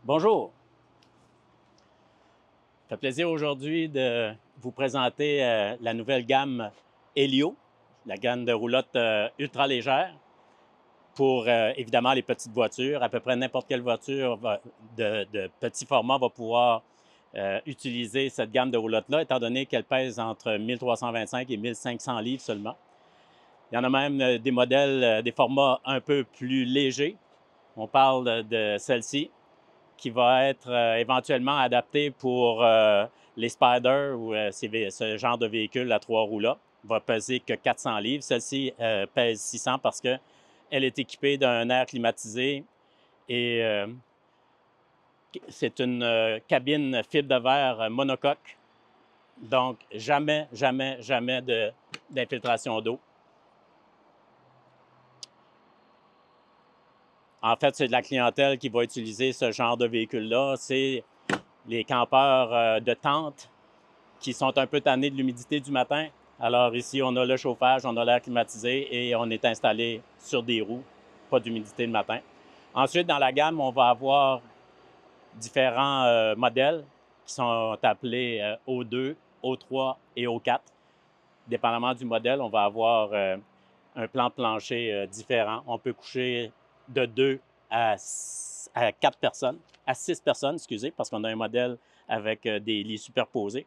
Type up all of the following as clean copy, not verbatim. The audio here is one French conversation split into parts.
Bonjour, ça fait plaisir aujourd'hui de vous présenter la nouvelle gamme Helio, la gamme de roulotte ultra légère pour évidemment les petites voitures. À peu près n'importe quelle voiture de petit format va pouvoir utiliser cette gamme de roulotte-là, étant donné qu'elle pèse entre 1325 et 1500 livres seulement. Il y en a même des modèles, des formats un peu plus légers. On parle de celle-ci, qui va être éventuellement adapté pour les Spyder ou ce genre de véhicule à trois roues-là. Va peser que 400 livres. Celle-ci pèse 600 parce qu'elle est équipée d'un air climatisé et c'est une cabine fibre de verre monocoque. Donc, jamais, jamais, jamais d'infiltration d'eau. En fait, c'est de la clientèle qui va utiliser ce genre de véhicule-là. C'est les campeurs de tente qui sont un peu tannés de l'humidité du matin. Alors ici, on a le chauffage, on a l'air climatisé et on est installé sur des roues, pas d'humidité le matin. Ensuite, dans la gamme, on va avoir différents modèles qui sont appelés O2, O3 et O4. Dépendamment du modèle, on va avoir un plan de plancher différent. On peut coucher de 2 à 4 personnes, à 6 personnes, excusez, parce qu'on a un modèle avec des lits superposés.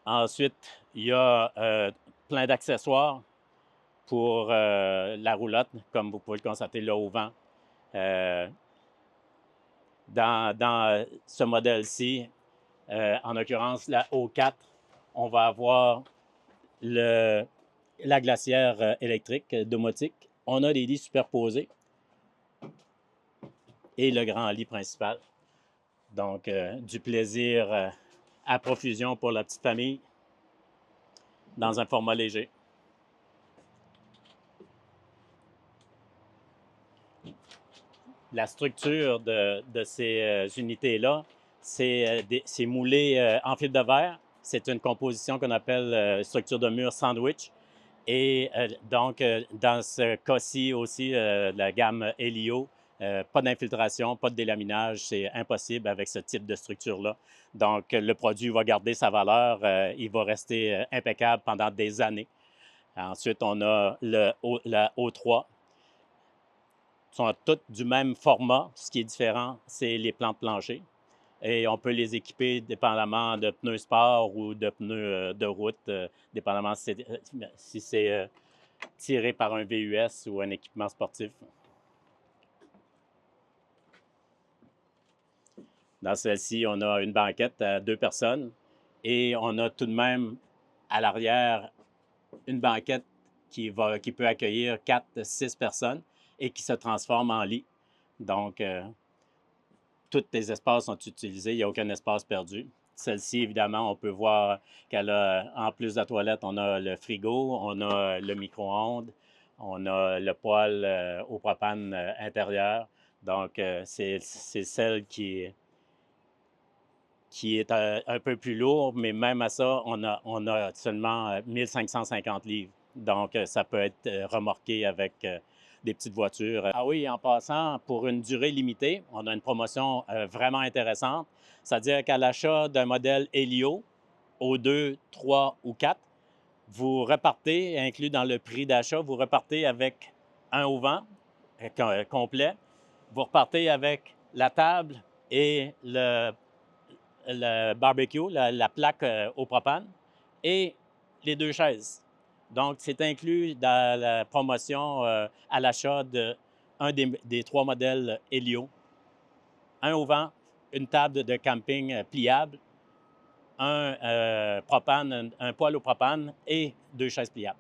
Ensuite, il y a plein d'accessoires pour la roulotte, comme vous pouvez le constater là au vent. Dans ce modèle-ci, en l'occurrence la O4, on va avoir la glacière électrique domotique. On a des lits superposés et le grand lit principal. Donc, du plaisir à profusion pour la petite famille dans un format léger. La structure de ces unités-là, c'est moulé en fibre de verre. C'est une composition qu'on appelle structure de mur sandwich. Et donc, dans ce cas-ci aussi, la gamme Helio, pas d'infiltration, pas de délaminage, c'est impossible avec ce type de structure-là. Donc, le produit va garder sa valeur, il va rester impeccable pendant des années. Ensuite, on a la O3, sont toutes du même format. Ce qui est différent, c'est les plans de plancher. Et on peut les équiper dépendamment de pneus sport ou de pneus de route, dépendamment si c'est tiré par un VUS ou un équipement sportif. Dans celle-ci, on a une banquette à 2 personnes et on a tout de même à l'arrière une banquette qui peut accueillir 4-6 personnes et qui se transforme en lit. Donc, tous les espaces sont utilisés, il n'y a aucun espace perdu. Celle-ci, évidemment, on peut voir qu'elle a, en plus de la toilette, on a le frigo, on a le micro-ondes, on a le poêle au propane intérieur. Donc, c'est celle qui est un peu plus lourde, mais même à ça, on a seulement 1550 livres. Donc, ça peut être remorqué avec des petites voitures. Ah oui, en passant, pour une durée limitée, on a une promotion vraiment intéressante. C'est-à-dire qu'à l'achat d'un modèle Helio, au 2, 3 ou 4, vous repartez, inclus dans le prix d'achat, vous repartez avec un auvent complet. Vous repartez avec la table et le barbecue, la plaque au propane, et les 2 chaises. Donc, c'est inclus dans la promotion à l'achat d'un des 3 modèles Helio. Un auvent, une table de camping pliable, un propane, un poêle au propane et 2 chaises pliables.